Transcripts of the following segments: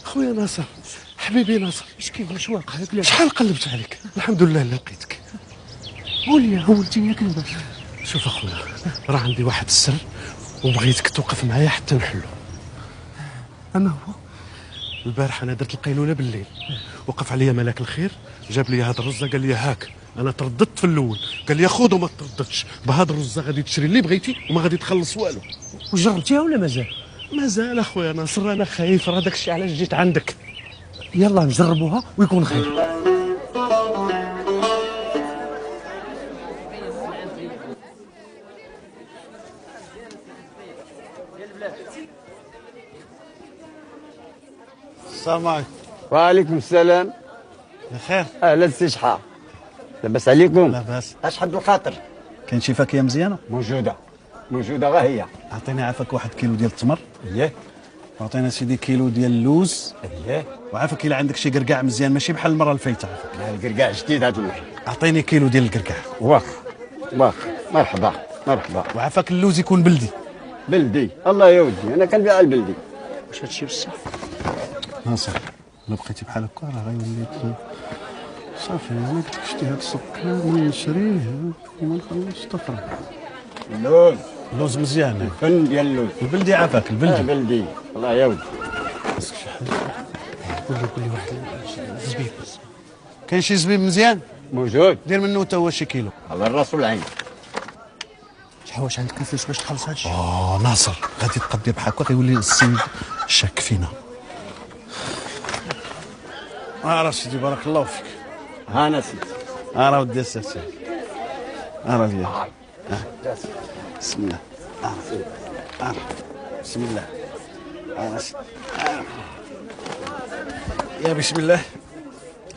خويا ناصر، حبيبي ناصر، اش كاين؟ واش واقع لك؟ شحال قلبت عليك، الحمد لله لقيتك. قولي هولتيني ياك لاباس. شوف اخويا، راه عندي واحد السر وبغيتك توقف معايا حتى نحلو. اما هو البارح انا درت القيلوله بالليل، وقف عليا ملاك الخير، جاب لي هاد الرزه، قال لي هاك. انا ترددت في الاول، قال لي خذ وما ترددش، بهاد الرزه غادي تشري اللي بغيتي وما غادي تخلص والو. وجربتيها ولا مازال؟ مازال اخويا ناصر، انا خايف، راه داكشي علاش جيت عندك. يلا نجربوها ويكون خير. السلام عليكم. وعليكم السلام. بخير؟ اهلا سي شحال، لاباس عليكم؟ لاباس. اش حد الخاطر؟ كاين شي فاكهه مزيانه؟ موجوده غا هي. عطيني عافاك 1 كيلو ديال التمر. اييه. وعطينا سيدي كيلو ديال اللوز. اييه. وعافاك الا عندك شي قرقاع مزيان، ماشي بحال المره اللي فايته. عافاك القرقاع جديد هذا المحل. اعطيني كيلو ديال القرقاع. واخ مرحبا. وعافاك اللوز يكون بلدي. بلدي؟ الله يا ودي انا كنبيع البلدي. واش هادشي بصح؟ ناصر، الا بقيتي بحال هكا راه غيولي صافي. انا قلت لك شتي هاد السوق كامل نشريه وما نخلصش طفره. اللوز مزيان. فن ديال اللوز البلدي. عافاك البلدي. بلدي. الله يا ودي. خاصك شي حاجه. قول لي واحد الزبيب. كاين شي زبيب مزيان؟ موجود. دير منه حتى هو شي كيلو. على الراس والعين. واش عندك الفلوس باش تخلص هادشي؟ ناصر، غادي تقضي بحال هكا غيولي السيد شاك فينا. راه سيدي بارك الله فيك. هانا سيدي. راه ودي السيرتي. راه ديالك. بسم الله. بسم الله. يا بسم الله.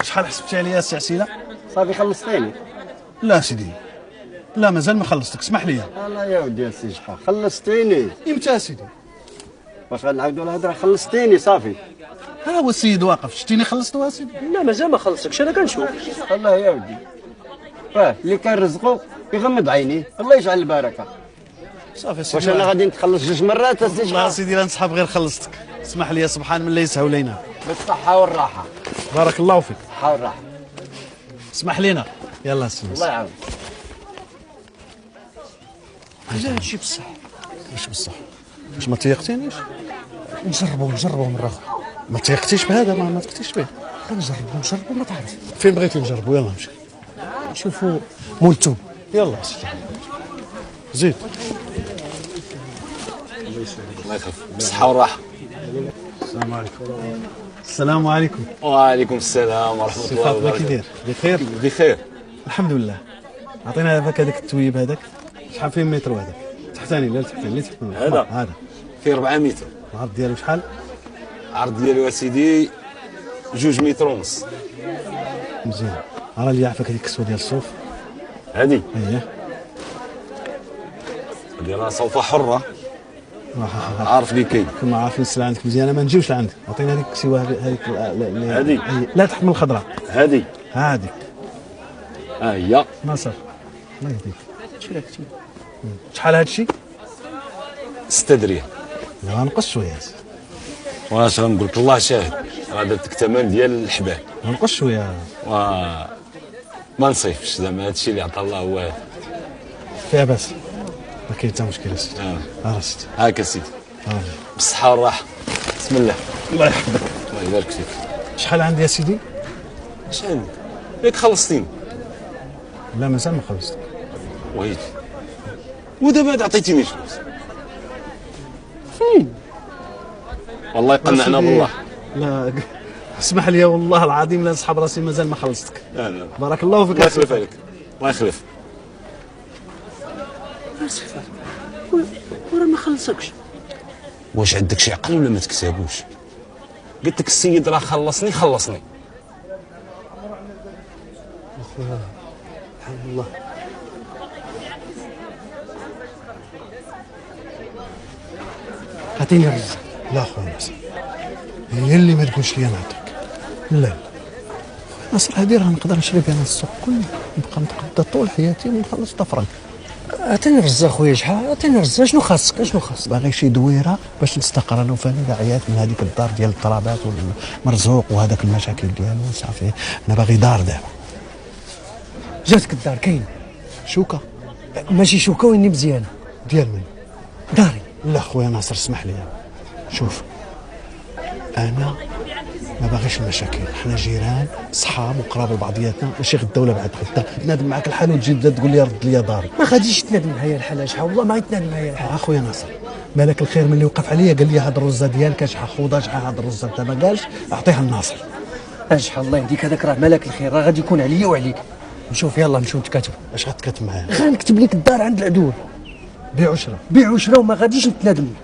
شحال حسبتي عليا السي عسيله؟ صافي خلصتيني. لا سيدي، لا مازال ما خلصتك، اسمح لي. الله يا ودي السي شحال، خلصتيني. امتى سيدي؟ واش غنعاودوا الهضره؟ خلصتيني صافي. ها هو السيد واقف، شتيني خلصتو سيدي. لا مازال ما خلصتكش، انا كنشوف. الله يا ودي، اللي كان رزقو يغمض عينيه، الله يجعل البركه. صافي سيدي. واش انا غادي نتخلص 2 مرات السي شحال؟ لا سيدي لا نصحاب غير خلصتك، اسمح لي. سبحان من لا يسهو لينا. بالصحه والراحه. بارك الله فيك. الصحه والراحه. اسمح لينا. يلا سيدي. الله يعاون. لا هادشي بصح. واش بصح؟ واش ما تيقتينيش؟ نجربو مرة أخرى. ما تيقتيش بهذا، ما تقتيش به. نجربو ما تعرف. فين بغيتي نجربو؟ يلا نمشي. نشوفو مول التوم. يلا سيدي. زيد. الله يخلف. بالصحة والراحة. السلام عليكم. السلام عليكم. وعليكم السلام ورحمة الله وبركاته. كي داير؟ بخير؟ بخير. الحمد لله. عطينا هذاك التويب هذاك. شحال فيه متر هذاك؟ تحتاني لا تحتاني لا تحتاني. هذا فيه 4 متر. العرض ديالو شحال؟ العرض ديالو اسيدي 2 متر ونص. مزيان. راه اللي يعرفك هذيك الكسوه ديال الصوف. هذه اييه. ديالها صوفة حرة. عارف اللي كاين. كما عارفين السلعه عندك مزيانه ما نجيوش لعندك. عطينا هذيك الكسوه هذيك. هذه لا تحمل الخضراء. هذه هذيك. ها هي. ناصر الله يهديك. شحال هذا الشيء؟ 6 درهم. لا نقص شويه. واش غنقول لك الله شاهد، راه درت لك الثمن ديال الحبال. نقص شويه. ما نصيفش زعما هذا الشيء اللي عطا الله هو هذا. فيها باس، ما كاين حتى مشكل سيدي. سيدي. هاكا سيدي. بالصحة والراحة. بسم الله. الله يحفظك. الله يبارك فيك. شحال عندي يا سيدي؟ اش عندك؟ ياك خلصتيني. لا مازال ما خلصتك. وهيت. ودابا عاد عطيتيني فلوس. فين؟ والله يقنعنا بالله. لا اسمح لي والله العظيم لا نسحب راسي مازال ما خلصتك. لا بارك الله فيك. الله يخلف عليك. الله يخلف. ورا ما خلصكش. واش عندك شي عقل ولا ما تكسبوش؟ قلت لك السيد راه خلصني. اخويا سبحان الله. اعطيني الرزق. لا خويا هي اللي ما تقولش لي نعطيك. لا ناصر هادي راه نقدر نشري بها السوق كله، نبقى نتقدى طول حياتي ونخلص طفرك. عطيني رزة خويا شحال، عطيني رزة، شنو خاصك شنو خاصك؟ باغي شي دويره باش نستقر انا وفاني، عيات من هذيك الدار ديال الطلبات والمرزوق وهذاك المشاكل ديالو صافي. انا باغي دار دابا. جاتك الدار كاين؟ شوكه ماشي شوكة ويني مزيانة. ديال من؟ داري. لا خويا ناصر اسمح لي، شوف انا ما باغيش المشاكل، حنا جيران صحاب وقراب لبعضياتنا، ماشي غدا ولا بعد غدا تنادم معاك الحال وتجي تقول لي رد لي داري. ما غاديش تنادم معايا الحال شحال، والله ما غيتنادم معايا الحال. اخويا ناصر مالك الخير ملي وقف عليا قال لي هاد الرزه ديالك شحال خوضه شحال هاد الرزه انت ما قالش اعطيها لناصر. شحال الله يهديك، هذاك راه مالك الخير، راه غادي يكون عليا وعليك. نشوف يلا نمشيو نتكاتبوا. اش غتكاتب معايا؟ غنكتب لك الدار عند العدول، بيع وشرا. بيع وشرا وما غاديش نتنادم.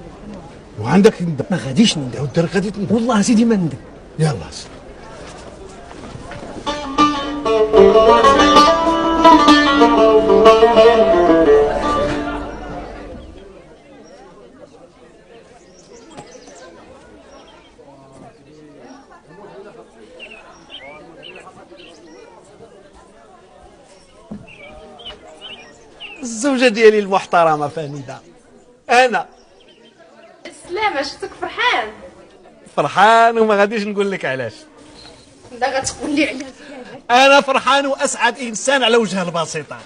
وعندك ندم؟ ما غاديش ندم. ودير غادي تندم. والله سيدي ما ندم. يلا الزوجه ديالي المحترمه فانيده، انا سلامة، شفتك فرحان. فرحان وما غاديش نقول لك علاش. لا غتقول لي علاش. انا فرحان واسعد انسان على وجه البسيطه.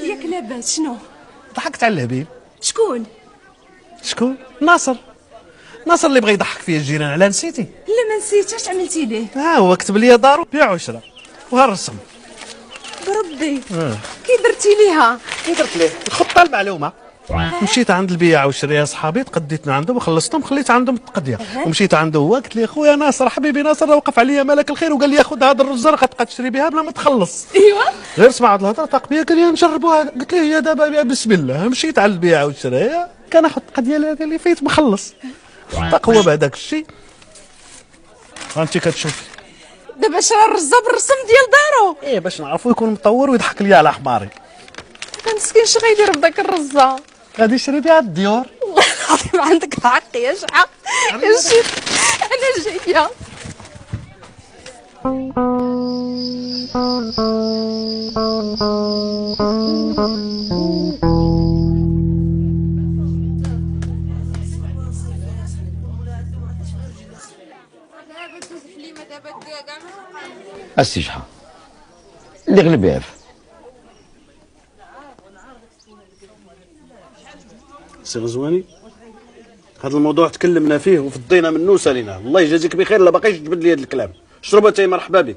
ياك لاباس شنو؟ ضحكت على الهبيب. شكون؟ شكون؟ ناصر اللي بغى يضحك فيا الجيران، على نسيتي؟ لا ما نسيتش، اش عملتي ليه؟ هو كتب لي دارو بيع وشرا وهالرسم. بربي كي درتي ليها؟ كي درت ليه الخطه المعلومه. مشيت عند البياع والشريه صحابي، تقديت من عندهم وخلصتهم، خليت عندهم التقديه ومشيت عنده هو. قلت لي خويا ناصر حبيبي ناصر راه وقف عليا مالك الخير وقال لي خذ هذا الرزه راه غتبقى تشري بها بلا ما تخلص. ايوا غير سمع هاد الهضره طاق بيا قال لي نجربوها. قلت له هي دابا بسم الله. مشيت على البياع والشريه كناخذ التقديه هذه اللي فايت مخلص. طاق هو بعد داك الشيء انت كتشوفي دابا شرا الرزه بالرسم ديال دارو. ايه باش نعرفو يكون مطور ويضحك لي على حماري. مسكين اش غيدير بداك الرزه؟ غادي يشري بها الديور. والله العظيم عندك حق يا شحال. يا شيخ انا جايه. السي شحال اللي غلب يعرف. سي غزواني هذا الموضوع تكلمنا فيه وفضينا منه وساليناه، الله يجازيك بخير. لا باقيش تجبد لي هذا الكلام. شربة تاي مرحبا بك.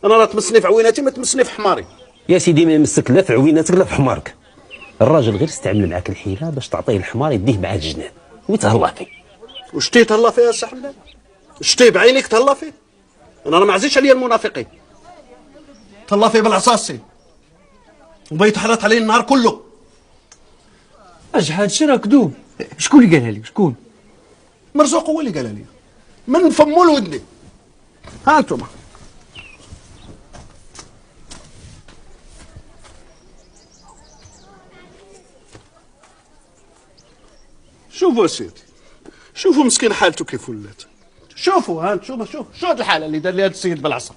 انا راه تمسني في عويناتي ما تمسني في حماري. يا سيدي ما يمسك لا في عويناتك لا في حمارك. الراجل غير استعمل معاك الحيله باش تعطيه الحمار يديه مع الجنان ويتهلا فيه. وشتي تهلا فيه السي حمدان؟ شتي بعينيك تهلا فيه؟ انا راه ما عزيزش عليا المنافقين. تهلا فيه بالعصاصي وبيت حرات عليه النهار كله. شحال شرا كذوب. شكون اللي قالها لي؟ شكون؟ مرزوق هو اللي قالها لي من فمو لودني. ها انتم شوفوا سيدي، شوفوا مسكين حالته كيف ولات. شوفوا ها انتم شوف هاد الحاله اللي دار لي هاد السيد بالعصا.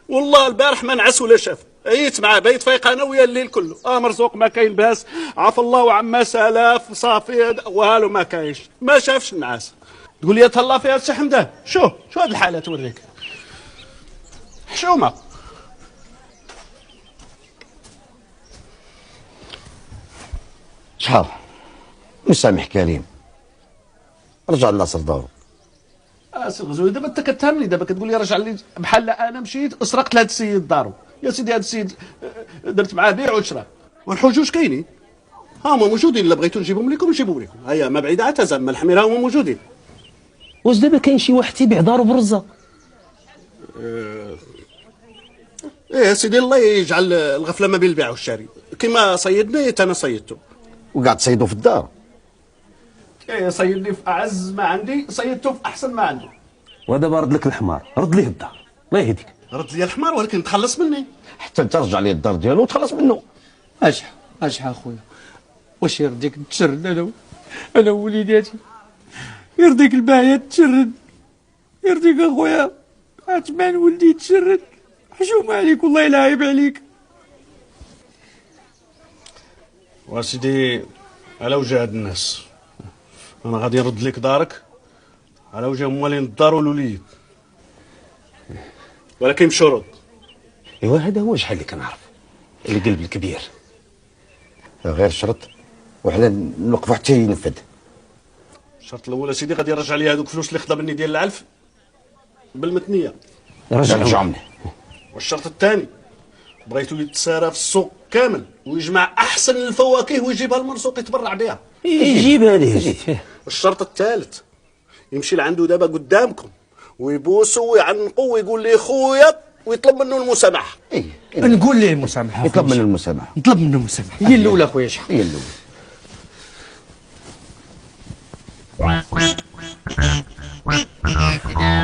والله البارح ما نعس ولا شاف. عييت معاه بيت فايق انا ويا الليل كله. مرزوق ما كاين باس، عفى الله عما سلاف صافي والو ما كاينش، ما شافش النعاس. تقول لي تهلا فيها السي حمدان. شوف هاد الحاله توريك حشومه. شحال مسامح كريم، رجع الناصر دارو. سي غزوي دابا انت كتهمني، دابا كتقول لي رجع لي بحال انا مشيت سرقت لهاد السيد دارو. يا سيدي هاد السيد درت معاه بيع وشرا والحجوج كاينين، هما موجودين. الا بغيتو نجيبهم لكم نجيبهم لكم. هيا ما بعيده عتزم ما الحميره هما موجودين. واش دابا كاين شي واحد تيبيع دارو بالرزه؟ ايه سيدي الله يجعل الغفله ما بين البيع والشاري. كما صيدني انا صيدته. وقاعد تصيدوا في الدار. ايه صيدني في اعز ما عندي، صيدته في احسن ما عنده. ودابا رد لك الحمار، رد ليه الدار الله يهديك. رد لي الحمار ولكن تخلص مني. حتى انت رجع لي الدار ديالو وتخلص منه. اشحال خويا، واش يرضيك تشرد انا ووليداتي؟ يرضيك الباهيه تشرد؟ يرضيك اخويا عثمان ولدي تشرد، حشومه عليك والله لا عيب عليك. واسيدي على وجه هاد الناس انا غادي نرد لك دارك على وجه موالين الدار والوليد، ولكن بشروط. ايوا هذا هو شحال اللي كنعرف، القلب الكبير. غير شرط وحنا نوقفوا حتى ينفذ. الشرط الاول سيدي غادي يرجع لي هذوك الفلوس اللي خدا مني ديال العلف بالمتنيه، رجعهم لي. والشرط الثاني بغيتو يتسارى في السوق كامل ويجمع احسن الفواكه ويجيبها للمرزوق يتبرع بها. يجيبها ليه. والشرط الثالث يمشي لعنده دابا قدامكم ويبوسوا ويعنقوا ويقول لي خويا ويطلب منه المسامحه. نقول ليه المسامحه، يطلب منه المسامحه. نطلب منه المسامحه. هي الاولى خويا شحال. هي الاولى.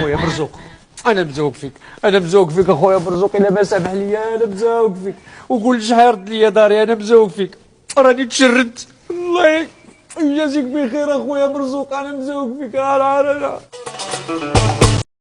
خويا مرزوق انا مزوق فيك، انا مزوق فيك اخويا مرزوق، الا ما سامح لي انا مزوق فيك، وقول شحال يرد لي داري، انا مزوق فيك، راني تشردت الله يجازيك بخير اخويا مرزوق، انا مزوق فيك. انا